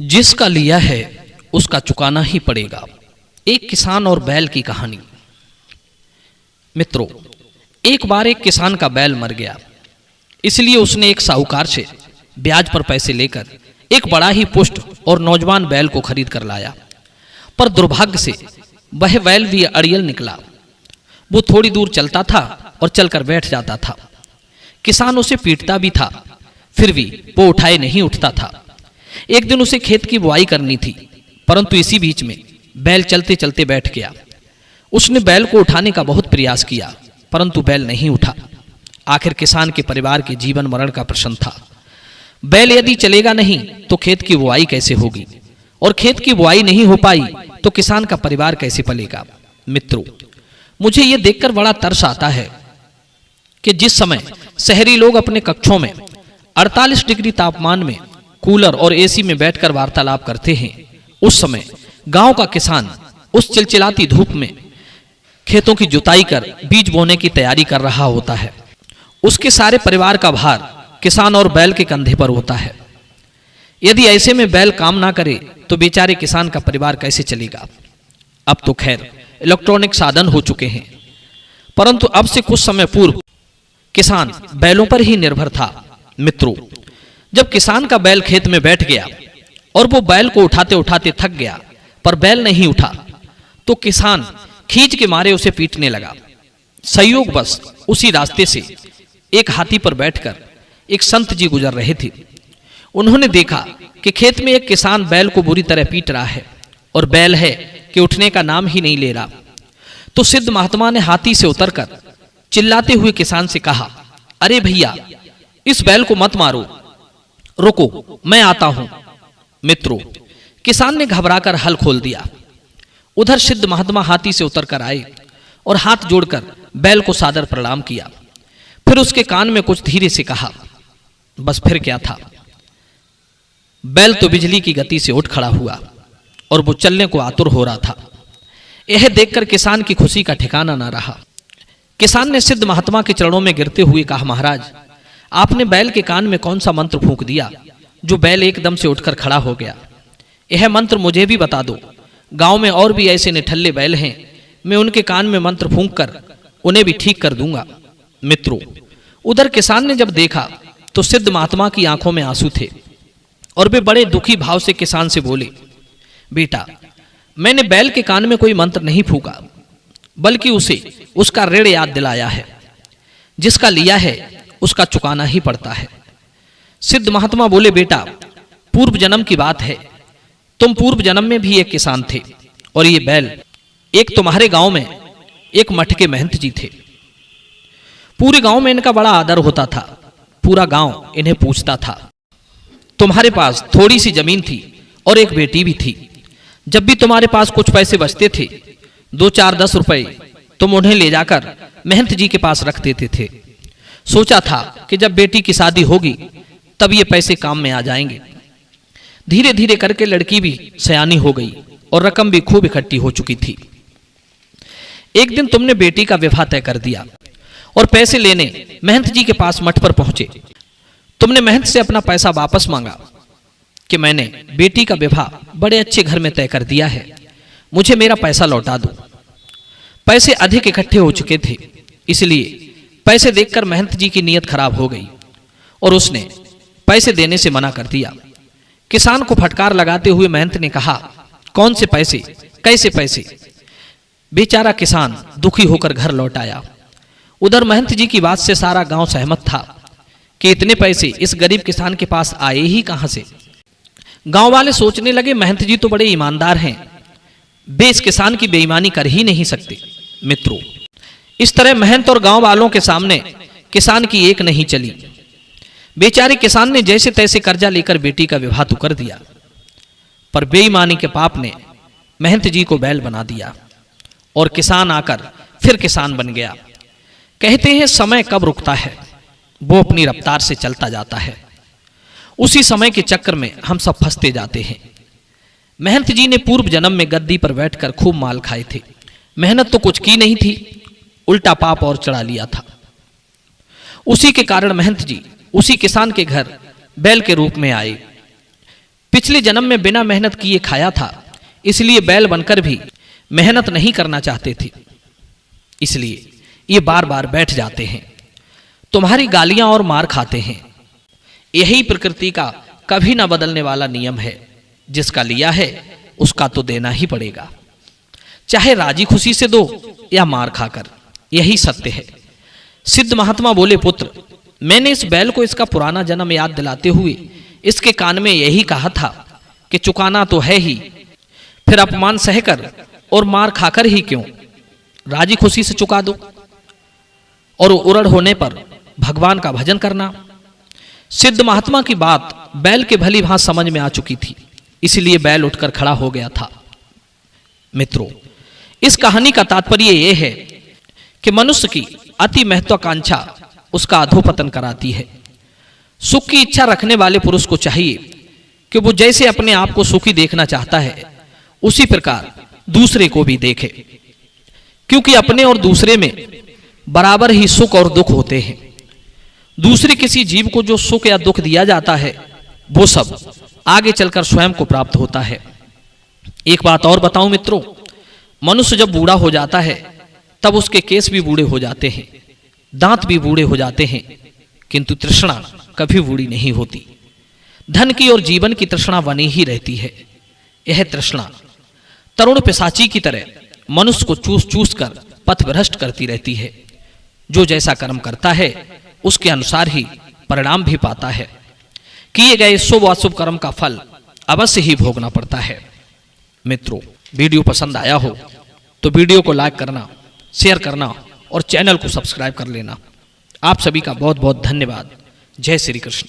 जिसका लिया है उसका चुकाना ही पड़ेगा। एक किसान और बैल की कहानी। मित्रों, एक बार एक किसान का बैल मर गया, इसलिए उसने एक साहूकार से ब्याज पर पैसे लेकर एक बड़ा ही पुष्ट और नौजवान बैल को खरीद कर लाया। पर दुर्भाग्य से वह बैल भी अड़ियल निकला। वो थोड़ी दूर चलता था और चलकर बैठ जाता था। किसान उसे पीटता भी था, फिर भी वो उठाए नहीं उठता था। एक दिन उसे खेत की बुआई करनी थी, परंतु इसी बीच में बैल चलते चलते बैठ गया। उसने बैल को उठाने का बहुत प्रयास किया, परंतु बैल नहीं उठा। आखिर किसान के परिवार के जीवन मरण का प्रश्न था। बैल यदि चलेगा नहीं तो खेत की बुआई कैसे होगी, और खेत की बुआई नहीं हो पाई तो किसान का परिवार कैसे पलेगा। मित्रों, मुझे यह देखकर बड़ा तरस आता है कि जिस समय शहरी लोग अपने कक्षों में 48 डिग्री तापमान में कूलर और एसी में बैठकर वार्तालाप करते हैं, उस समय गांव का किसान उस चिलचिलाती धूप में खेतों की जुताई कर बीज बोने की तैयारी कर रहा होता है। उसके सारे परिवार का भार किसान और बैल के कंधे पर होता है। यदि ऐसे में बैल काम ना करे तो बेचारे किसान का परिवार कैसे चलेगा। अब तो खैर इलेक्ट्रॉनिक साधन हो चुके हैं, परंतु अब से कुछ समय पूर्व किसान बैलों पर ही निर्भर था। मित्रों, जब किसान का बैल खेत में बैठ गया और वो बैल को उठाते उठाते थक गया, पर बैल नहीं उठा, तो किसान खींच के मारे उसे पीटने लगा। संयोग बस उसी रास्ते से एक हाथी पर बैठकर एक संत जी गुजर रहे थे। उन्होंने देखा कि खेत में एक किसान बैल को बुरी तरह पीट रहा है, और बैल है कि उठने का नाम ही नहीं ले रहा। तो सिद्ध महात्मा ने हाथी से उतरकर चिल्लाते हुए किसान से कहा, अरे भैया, इस बैल को मत मारो, रुको, मैं आता हूं। मित्रों, किसान ने घबराकर हल खोल दिया। उधर सिद्ध महात्मा हाथी से उतरकर आए और हाथ जोड़कर बैल को सादर प्रणाम किया। फिर उसके कान में कुछ धीरे से कहा। बस फिर क्या था, बैल तो बिजली की गति से उठ खड़ा हुआ और वो चलने को आतुर हो रहा था। यह देखकर किसान की खुशी का ठिकाना ना रहा। किसान ने सिद्ध महात्मा के चरणों में गिरते हुए कहा, महाराज, आपने बैल के कान में कौन सा मंत्र फूंक दिया जो बैल एकदम से उठकर खड़ा हो गया? यह मंत्र मुझे भी बता दो। गांव में और भी ऐसे निठल्ले बैल हैं, मैं उनके कान में मंत्र फूंक कर उन्हें भी ठीक कर दूंगा। मित्रों, उधर किसान ने जब देखा तो सिद्ध महात्मा की आंखों में आंसू थे, और वे बड़े दुखी भाव से किसान से बोले, बेटा, मैंने बैल के कान में कोई मंत्र नहीं फूंका, बल्कि उसे उसका ऋण याद दिलाया है। जिसका लिया है उसका चुकाना ही पड़ता है। सिद्ध महात्मा बोले, बेटा, पूर्व जन्म की बात है, तुम पूर्व जन्म में भी एक किसान थे, और ये बैल एक तुम्हारे गांव में एक मठ के महंत जी थे। पूरे गांव में इनका बड़ा आदर होता था, पूरा गांव इन्हें पूछता था। तुम्हारे पास थोड़ी सी जमीन थी और एक बेटी भी थी। जब भी तुम्हारे पास कुछ पैसे बचते थे, 2, 4, 10 रुपए, तुम उन्हें ले जाकर महंत जी के पास रख देते थे। सोचा था कि जब बेटी की शादी होगी तब ये पैसे काम में आ जाएंगे। धीरे धीरे करके लड़की भी सयानी हो गई और रकम भी खूब इकट्ठी हो चुकी थी। एक दिन तुमने बेटी का विवाह तय कर दिया और पैसे लेने महंत जी के पास मठ पर पहुंचे। तुमने महंत से अपना पैसा वापस मांगा कि मैंने बेटी का विवाह बड़े अच्छे घर में तय कर दिया है, मुझे मेरा पैसा लौटा दो। पैसे अधिक इकट्ठे हो चुके थे, इसलिए पैसे देखकर महंत जी की नीयत खराब हो गई और उसने पैसे देने से मना कर दिया। किसान को फटकार लगाते हुए महंत ने कहा, कौन से पैसे, कैसे पैसे? बेचारा किसान दुखी होकर घर लौट आया। उधर महंत जी की बात से सारा गांव सहमत था कि इतने पैसे इस गरीब किसान के पास आए ही कहां से। गांव वाले सोचने लगे, महंत जी तो बड़े ईमानदार हैं, वे इस किसान की बेईमानी कर ही नहीं सकते। मित्रों, इस तरह महंत और गांव वालों के सामने किसान की एक नहीं चली। बेचारे किसान ने जैसे तैसे कर्जा लेकर बेटी का विवाह तो कर दिया, पर बेईमानी के पाप ने महंत जी को बैल बना दिया और किसान आकर फिर किसान बन गया। कहते हैं समय कब रुकता है, वो अपनी रफ्तार से चलता जाता है। उसी समय के चक्कर में हम सब फंसते जाते हैं। महंत जी ने पूर्व जन्म में गद्दी पर बैठकर खूब माल खाए थे। मेहनत तो कुछ की नहीं थी, उल्टा पाप और चढ़ा लिया था। उसी के कारण महंत जी उसी किसान के घर बैल के रूप में आए। पिछले जन्म में बिना मेहनत किए खाया था, इसलिए बैल बनकर भी मेहनत नहीं करना चाहते थे, इसलिए ये बार बार बैठ जाते हैं, तुम्हारी गालियां और मार खाते हैं। यही प्रकृति का कभी ना बदलने वाला नियम है, जिसका लिया है उसका तो देना ही पड़ेगा, चाहे राजी खुशी से दो या मार खाकर, यही सत्य है। सिद्ध महात्मा बोले, पुत्र, मैंने इस बैल को इसका पुराना जन्म याद दिलाते हुए इसके कान में यही कहा था कि चुकाना तो है ही, फिर अपमान सहकर और मार खाकर ही क्यों, राजी खुशी से चुका दो और उरड़ होने पर भगवान का भजन करना। सिद्ध महात्मा की बात बैल के भली भांति समझ में आ चुकी थी, इसलिए बैल उठकर खड़ा हो गया था। मित्रों, इस कहानी का तात्पर्य यह है कि मनुष्य की अति महत्वाकांक्षा उसका अधोपतन कराती है। सुख की इच्छा रखने वाले पुरुष को चाहिए कि वो जैसे अपने आप को सुखी देखना चाहता है, उसी प्रकार दूसरे को भी देखे, क्योंकि अपने और दूसरे में बराबर ही सुख और दुख होते हैं। दूसरे किसी जीव को जो सुख या दुख दिया जाता है, वो सब आगे चलकर स्वयं को प्राप्त होता है। एक बात और बताऊं मित्रों, मनुष्य जब बूढ़ा हो जाता है तब उसके केस भी बूढ़े हो जाते हैं, दांत भी बूढ़े हो जाते हैं, किंतु तृष्णा कभी बूढ़ी नहीं होती। धन की और जीवन की तृष्णा बनी ही रहती है। यह तृष्णा तरुण पिशाची की तरह मनुष्य को चूस चूस कर पथभ्रष्ट करती रहती है। जो जैसा कर्म करता है उसके अनुसार ही परिणाम भी पाता है। किए गए शुभ अशुभ कर्म का फल अवश्य ही भोगना पड़ता है। मित्रों, वीडियो पसंद आया हो तो वीडियो को लाइक करना, शेयर करना और चैनल को सब्सक्राइब कर लेना। आप सभी का बहुत बहुत धन्यवाद। जय श्री कृष्ण।